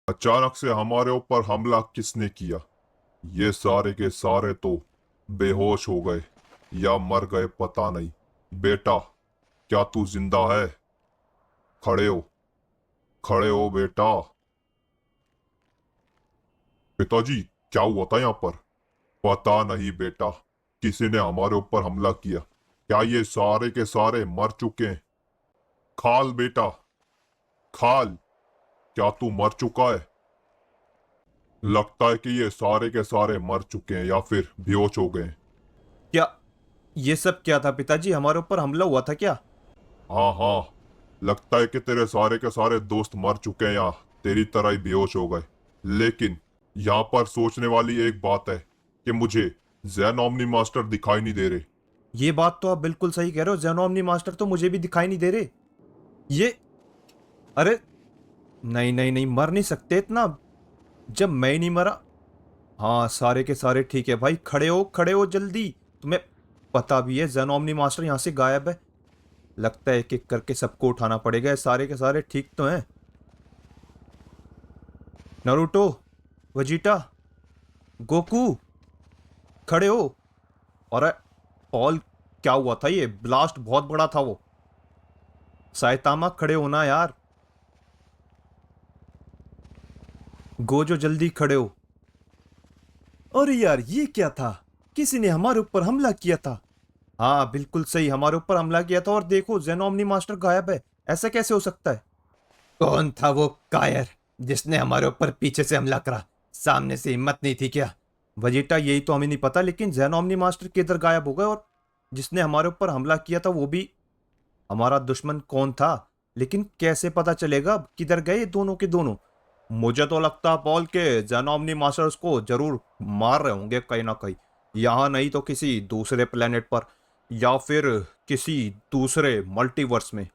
अचानक से हमारे ऊपर हमला किसने किया? ये सारे के सारे तो बेहोश हो गए या मर गए पता नहीं। बेटा, क्या तू जिंदा है? खड़े हो, खड़े हो बेटा। पिताजी, क्या हुआ था यहाँ पर? पता नहीं बेटा, किसी ने हमारे ऊपर हमला किया। क्या ये सारे के सारे मर चुके हैं? खाल बेटा, खाल, क्या तू मर चुका है? लगता है कि ये सारे के सारे मर चुके हैं या फिर बेहोश हो गए हैं। क्या ये सब क्या था पिताजी? हमारे ऊपर हमला हुआ था क्या? हाँ हाँ, लगता है कि तेरे सारे के सारे दोस्त मर चुके हैं या तेरी तरह ही बेहोश हो गए। लेकिन यहाँ पर सोचने वाली एक बात है कि मुझे जैन ओमनी मास्टर दिखाई नहीं दे रहे। ये बात तो आप बिल्कुल सही कह रहे हो। जेनोमनी मास्टर तो मुझे भी दिखाई नहीं दे रहे। ये अरे, नहीं नहीं नहीं, मर नहीं सकते इतना जब मैं ही नहीं मरा। हाँ, सारे के सारे ठीक है भाई। खड़े हो, खड़े हो जल्दी। तुम्हें पता भी है जेनोमनी मास्टर यहाँ से गायब है। लगता है एक एक करके सबको उठाना पड़ेगा। ये सारे के सारे ठीक तो हैं? नारुतो, वजीटा, गोकू, खड़े हो। और पॉल, क्या हुआ था? ये ब्लास्ट बहुत बड़ा था वो। साइतामा, खड़े होना यार। गोजो, जल्दी खड़े हो। अरे यार, ये क्या था? किसी ने हमारे ऊपर हमला किया था। हाँ बिल्कुल सही, हमारे ऊपर हमला किया था। और देखो, जेनोमनी मास्टर गायब है। ऐसा कैसे हो सकता है? कौन था वो कायर जिसने हमारे ऊपर पीछे से हमला करा? सामने से हिम्मत नहीं थी क्या? वजीटा, यही तो हमें नहीं पता, लेकिन जेनोमनी मास्टर किधर गायब हो गए? और जिसने हमारे ऊपर हमला किया था वो भी हमारा दुश्मन कौन था? लेकिन कैसे पता चलेगा अब किधर गए ये दोनों के दोनों? मुझे तो लगता है पॉल के जेनोमनी मास्टर्स को जरूर मार रहे होंगे कहीं ना कहीं। यहाँ नहीं तो किसी दूसरे प्लेनेट पर, या फिर किसी दूसरे मल्टीवर्स में।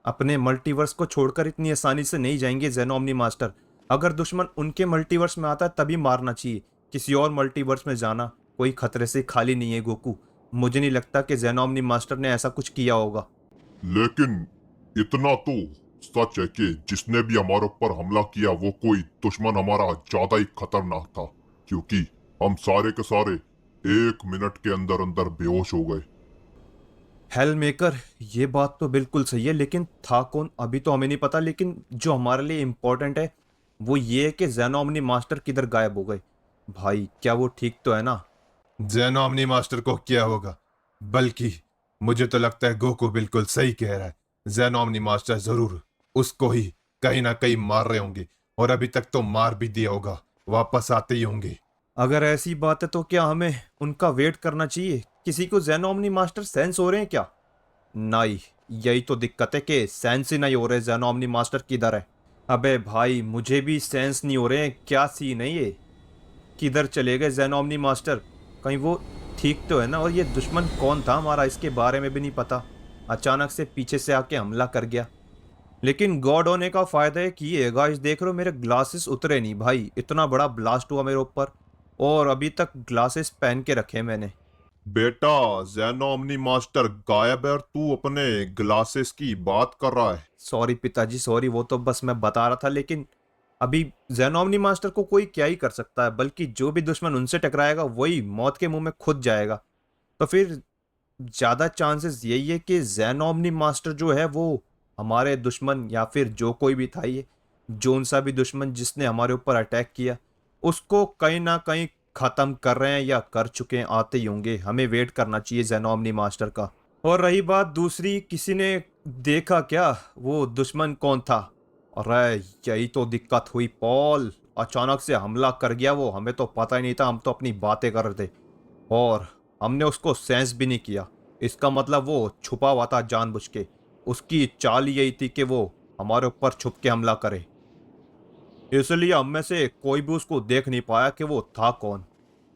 अपने मल्टीवर्स को छोड़कर इतनी आसानी से नहीं जाएंगे जेनोमनी मास्टर। अगर दुश्मन उनके मल्टीवर्स में आता है तभी मारना चाहिए। किसी और मल्टीवर्स में जाना कोई खतरे से खाली नहीं है गोकू। मुझे नहीं लगता कि जेनोमनी मास्टर ने ऐसा कुछ किया होगा। लेकिन इतना तो सच है कि जिसने भी हमारे ऊपर हमला किया वो कोई दुश्मन हमारा ज्यादा ही खतरनाक था, क्योंकि हम सारे के सारे 1 मिनट के अंदर अंदर बेहोश हो गए। हेल मेकर, ये बात तो बिल्कुल सही है, लेकिन था कौन अभी तो हमें नहीं पता। लेकिन जो हमारे लिए इम्पोर्टेंट है वो ये है कि जेनोमनी मास्टर किधर गायब हो गए। भाई, क्या वो ठीक तो है ना? जेनोमनी मास्टर को क्या होगा? बल्कि मुझे तो लगता है गोकू बिल्कुल सही कह रहा है। जेनोमनी मास्टर जरूर उसको ही कहीं ना कहीं मार रहे होंगे, और अभी तक तो मार भी दिया होगा। वापस आते ही होंगे। अगर ऐसी बात है तो क्या हमें उनका वेट करना चाहिए? किसी को जेनोमनी मास्टर सेंस हो रहे हैं क्या? नहीं, यही तो दिक्कत है कि सेंस ही नहीं हो रहे जेनोमनी मास्टर किधर है। अबे भाई, मुझे भी सेंस नहीं हो रहे हैं। क्या सीन है ये? किधर चले गए जेनोमनी मास्टर? कहीं वो ठीक तो है ना? और ये दुश्मन कौन था हमारा, इसके बारे में भी नहीं पता। अचानक से पीछे से आके हमला कर गया। लेकिन गॉड होने का फायदा है कि ये गाइस देख रहे हो, मेरे ग्लासेस उतरे नहीं भाई। इतना बड़ा ब्लास्ट हुआ मेरे ऊपर और अभी तक ग्लासेस पहन के रखे मैंने। बेटा, जैनो मास्टर गायब है और तू अपने ग्लासेस की बात कर रहा है। सॉरी पिताजी, सॉरी। वो तो बस मैं बता रहा था, लेकिन अभी जेनोमनी मास्टर को कोई क्या ही कर सकता है। बल्कि जो भी दुश्मन उनसे टकराएगा वही मौत के मुंह में खुद जाएगा। तो फिर ज्यादा चांसेस यही है कि जेनोमनी मास्टर जो है वो हमारे दुश्मन, या फिर जो कोई भी था, ये जोन सा भी दुश्मन जिसने हमारे ऊपर अटैक किया, उसको कहीं ना कहीं खत्म कर रहे हैं या कर चुके हैं। आते ही होंगे। हमें वेट करना चाहिए जेनोमनी मास्टर का। और रही बात दूसरी, किसी ने देखा क्या वो दुश्मन कौन था? अरे, यही तो दिक्कत हुई पॉल। अचानक से हमला कर गया वो, हमें तो पता ही नहीं था। हम तो अपनी बातें कर रहे थे और हमने उसको सेंस भी नहीं किया। इसका मतलब वो छुपा हुआ था जानबूझ के। उसकी चाल ही यही थी कि वो हमारे ऊपर छुप के हमला करे। इसलिए हम में से कोई भी उसको देख नहीं पाया कि वो था कौन।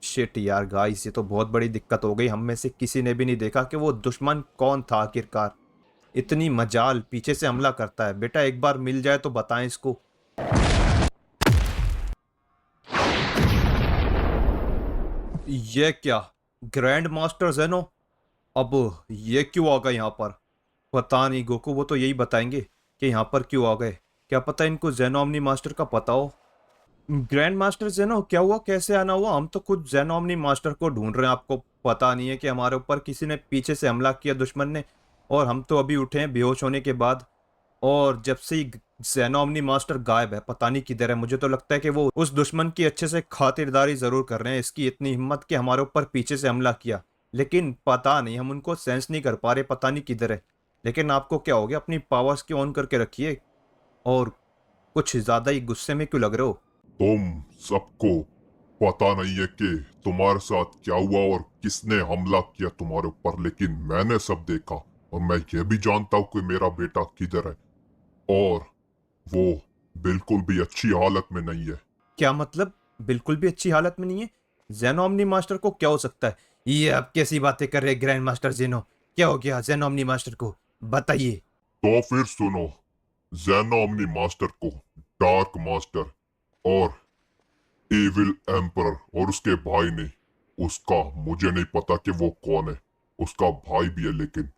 शिट यार गाइस, ये तो बहुत बड़ी दिक्कत हो गई। हम में से किसी ने भी नहीं देखा कि वो दुश्मन कौन था आखिरकार। इतनी मजाल, पीछे से हमला करता है। बेटा, एक बार मिल जाए तो बताएं इसको। ये क्या? ग्रैंड मास्टर जेनो, अब ये क्यों आ गए यहाँ पर? पता नहीं गोकू, वो तो यही बताएंगे कि यहाँ पर क्यों आ गए। क्या पता इनको जेनोमनी मास्टर का पता हो। ग्रैंड मास्टर जेनो क्या हुआ, कैसे आना हुआ? हम तो खुद जेनोमनी मास्टर को ढूंढ रहे हैं, आपको पता नहीं है कि हमारे ऊपर किसी ने पीछे से हमला किया, दुश्मन ने। और हम तो अभी उठे हैं बेहोश होने के बाद। और जब से ही जेनोमनी मास्टर गायब है, पता नहीं किधर है। मुझे तो लगता है कि वो उस दुश्मन की अच्छे से खातिरदारी जरूर कर रहे हैं, इसकी इतनी हिम्मत कि हमारे ऊपर पीछे से हमला किया। लेकिन पता नहीं, हम उनको सेंस नहीं कर पा रहे, पता नहीं किधर है। लेकिन आपको क्या हो गया? अपनी पावर्स की ऑन करके रखिए। और कुछ ज्यादा ही गुस्से में क्यों लग रहे हो? तुम सबको पता नहीं है कि तुम्हारे साथ क्या हुआ और किसने हमला किया तुम्हारे ऊपर, लेकिन मैंने सब देखा और मैं ये भी जानता हूँ कि मेरा बेटा किधर है, और वो बिल्कुल भी अच्छी हालत में नहीं है। क्या मतलब बिल्कुल भी अच्छी हालत में नहीं है? जेनोमनी मास्टर को क्या हो सकता है? ये आप कैसी बातें कर रहे हैं ग्रैंड मास्टर जेनो? क्या हो गया जेनोमनी मास्टर को? बताइए। तो फिर सुनो, जेनोमनी मास्टर को डार्क मास्टर और एविल एम्परर और उसके भाई ने, उसका मुझे नहीं पता कि वो कौन है, उसका भाई भी है, लेकिन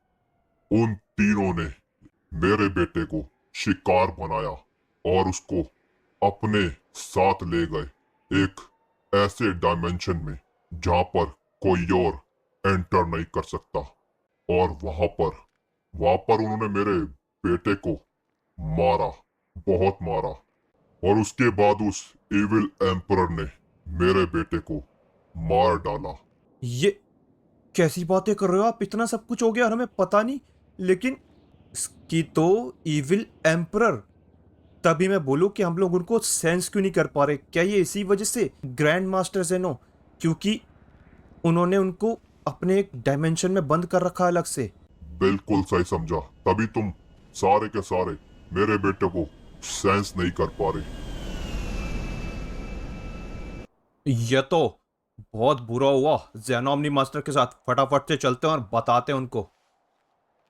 उन तीनों ने मेरे बेटे को शिकार बनाया और उसको अपने साथ ले गए एक ऐसे डायमेंशन में जहां पर कोई और एंटर नहीं कर सकता। और वहां पर उन्होंने मेरे बेटे को मारा, बहुत मारा। और उसके बाद उस एविल एम्परर ने मेरे बेटे को मार डाला। ये कैसी बातें कर रहे हो आप? इतना सब कुछ हो गया और हमें पता नहीं। लेकिन इसकी तो इविल एम्परर, तभी मैं बोलूं कि हम लोग उनको सेंस क्यों नहीं कर पा रहे। क्या ये इसी वजह से ग्रैंड मास्टर जेनो, क्योंकि उन्होंने उनको अपने एक डायमेंशन में बंद कर रखा है अलग से? बिल्कुल सही समझा, तभी तुम सारे के सारे मेरे बेटे को सेंस नहीं कर पा रहे। ये तो बहुत बुरा हुआ। जेनोमनी मास्टर के साथ फटाफट से चलते हैं और बताते हैं उनको।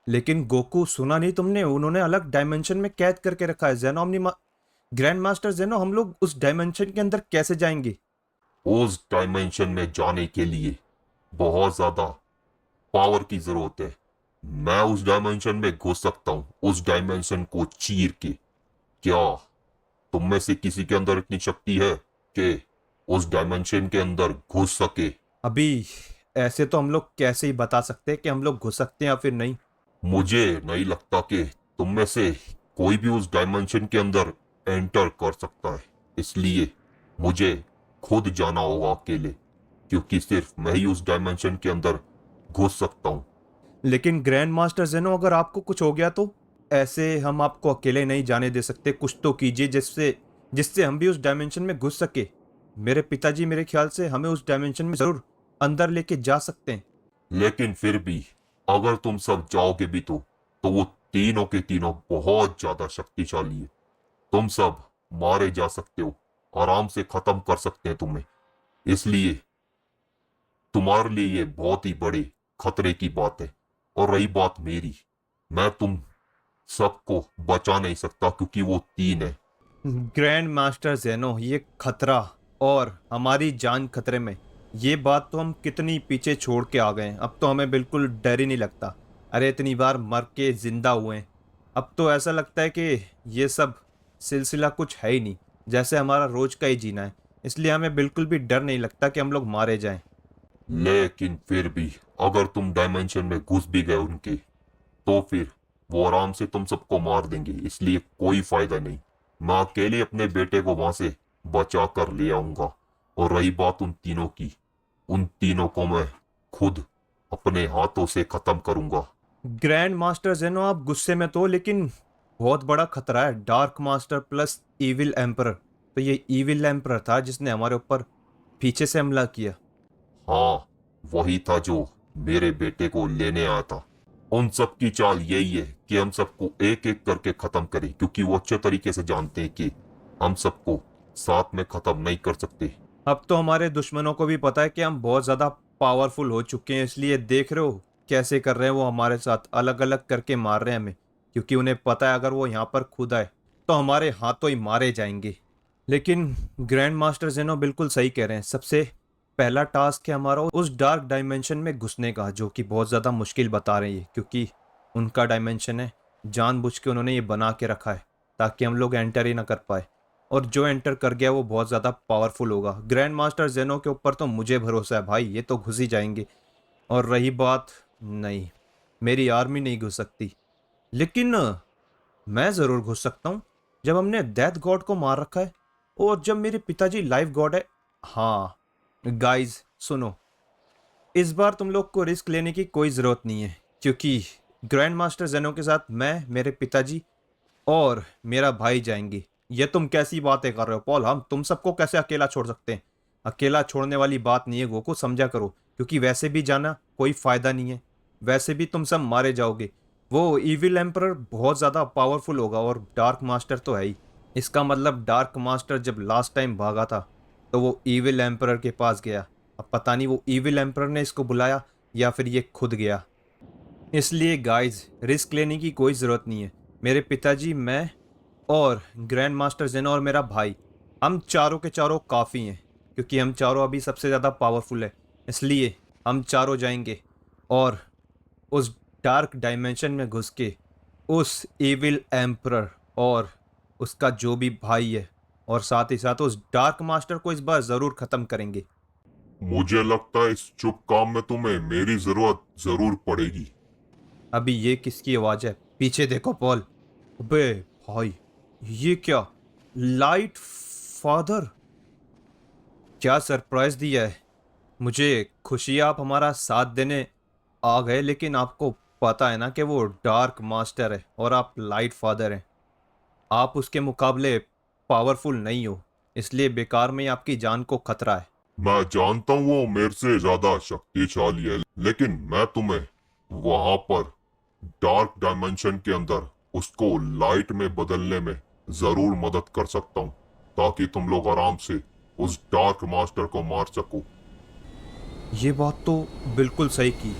लेकिन गोकू, सुना नहीं तुमने? उन्होंने अलग डायमेंशन में कैद करके रखा है ग्रैंड मास्टर जेनो, हम लोग उस डायमेंशन के अंदर कैसे जाएंगे? उस डायमेंशन में जाने के लिए बहुत ज्यादा पावर की जरूरत है। मैं उस डायमेंशन में घुस सकता हूँ, उस डायमेंशन को चीर के। क्या तुम में से किसी के अंदर इतनी शक्ति है कि उस डायमेंशन के अंदर घुस सके? अभी ऐसे तो हम लोग कैसे ही बता सकते हैं कि हम लोग घुस सकते हैं या फिर नहीं। मुझे नहीं लगता कि तुम में से कोई भी उस डायमेंशन के अंदर एंटर कर सकता है। इसलिए मुझे खुद जाना होगा अकेले, क्योंकि सिर्फ मैं ही उस डायमेंशन के अंदर घुस सकता हूँ। लेकिन ग्रैंड मास्टर जेनो, अगर आपको कुछ हो गया तो? ऐसे हम आपको अकेले नहीं जाने दे सकते। कुछ तो कीजिए जिससे जिससे हम भी उस डायमेंशन में घुस सके। मेरे पिताजी मेरे ख्याल से हमें उस डायमेंशन में जरूर अंदर लेके जा सकते हैं। लेकिन फिर भी अगर तुम सब जाओगे भी तो वो तीनों के तीनों बहुत ज्यादा शक्तिशाली है। तुम सब मारे जा सकते हो, आराम से खत्म कर सकते हैं तुम्हें। इसलिए तुम्हारे लिए ये बहुत ही बड़े खतरे की बात है। और रही बात मेरी, मैं तुम सबको बचा नहीं सकता क्योंकि वो तीन है। ग्रैंड मास्टर जेनो, ये खतरा और हमारी जान खतरे में, ये बात तो हम कितनी पीछे छोड़ के आ गए हैं। अब तो हमें बिल्कुल डर ही नहीं लगता। अरे इतनी बार मर के जिंदा हुए हैं, अब तो ऐसा लगता है कि ये सब सिलसिला कुछ है ही नहीं, जैसे हमारा रोज का ही जीना है। इसलिए हमें बिल्कुल भी डर नहीं लगता कि हम लोग मारे जाएं। लेकिन फिर भी अगर तुम डायमेंशन में घुस भी गए उनके, तो फिर वो आराम से तुम सबको मार देंगे। इसलिए कोई फायदा नहीं। मैं अकेले अपने बेटे को वहां से बचा कर ले आऊंगा। और रही बात उन तीनों की, उन तीनों को मैं खुद अपने हाथों से खत्म करूंगा। ग्रैंड मास्टर जेनो, आप गुस्से में तो, लेकिन बहुत बड़ा खतरा है। Dark master plus evil emperor. तो ये इविल एम्परर था जिसने हमारे ऊपर पीछे से हमला किया। हाँ, वही था जो मेरे बेटे को लेने आया था। उन सब की चाल यही है कि हम सबको एक एक करके खत्म करें, क्योंकि वो अच्छे तरीके से जानते हैं कि हम सबको साथ में खत्म नहीं कर सकते। अब तो हमारे दुश्मनों को भी पता है कि हम बहुत ज्यादा पावरफुल हो चुके हैं, इसलिए देख रहे हो कैसे कर रहे हैं वो हमारे साथ, अलग अलग करके मार रहे हैं हमें। क्योंकि उन्हें पता है अगर वो यहाँ पर खुद आए तो हमारे हाथों ही मारे जाएंगे। लेकिन ग्रैंड मास्टर जेनो बिल्कुल सही कह रहे हैं। सबसे पहला टास्क है हमारा उस डार्क डायमेंशन में घुसने का, जो कि बहुत ज़्यादा मुश्किल बता रही है, क्योंकि उनका डायमेंशन है। जानबूझ के उन्होंने ये बना के रखा है ताकि हम लोग एंटर ही ना कर पाए। और जो एंटर कर गया वो बहुत ज़्यादा पावरफुल होगा। ग्रैंड मास्टर जेनो के ऊपर तो मुझे भरोसा है भाई, ये तो घुस ही जाएंगे। और रही बात, नहीं, मेरी आर्मी नहीं घुस सकती, लेकिन मैं ज़रूर घुस सकता हूँ जब हमने डेथ गॉड को मार रखा है और जब मेरे पिताजी लाइफ गॉड है। हाँ गाइज सुनो, इस बार तुम लोग को रिस्क लेने की कोई ज़रूरत नहीं है, क्योंकि ग्रैंड मास्टर जेनो के साथ मैं, मेरे पिताजी और मेरा भाई जाएंगे। ये तुम कैसी बातें कर रहे हो पॉल? हम तुम सबको कैसे अकेला छोड़ सकते हैं? अकेला छोड़ने वाली बात नहीं है गोकू, समझा करो, क्योंकि वैसे भी जाना कोई फायदा नहीं है, वैसे भी तुम सब मारे जाओगे। वो इविल एम्परर बहुत ज़्यादा पावरफुल होगा और डार्क मास्टर तो है ही। इसका मतलब डार्क मास्टर जब लास्ट टाइम भागा था तो वो इविल एम्परर के पास गया। अब पता नहीं वो इविल एम्परर ने इसको बुलाया या फिर ये खुद गया। इसलिए गाइज रिस्क लेने की कोई ज़रूरत नहीं है। मेरे पिताजी, मैं और ग्रैंड मास्टर जेनो और मेरा भाई, हम चारों के चारों काफ़ी हैं, क्योंकि हम चारों अभी सबसे ज़्यादा पावरफुल है। इसलिए हम चारों जाएंगे और उस डार्क डायमेंशन में घुस के उस एविल एम्परर और उसका जो भी भाई है और साथ ही साथ उस डार्क मास्टर को इस बार ज़रूर ख़त्म करेंगे। मुझे लगता है इस शुभ काम में तुम्हें मेरी जरूरत जरूर पड़ेगी। अभी ये किसकी आवाज़ है? पीछे देखो पॉल। अबे भाई, ये क्या? लाइट फादर, क्या सरप्राइज दिया है मुझे। खुशी आप हमारा साथ देने आ गए, लेकिन आपको पता है ना कि वो डार्क मास्टर है और आप लाइट फादर हैं। आप उसके मुकाबले पावरफुल नहीं हो, इसलिए बेकार में ही आपकी जान को खतरा है। मैं जानता हूँ वो मेरे से ज्यादा शक्तिशाली है, लेकिन मैं तुम्हें वहां पर डार्क डायमेंशन के अंदर उसको लाइट में बदलने में जरूर मदद कर सकता हूँ, ताकि तुम लोग आराम से उस डार्क मास्टर को मार सको। ये बात तो बिल्कुल सही की।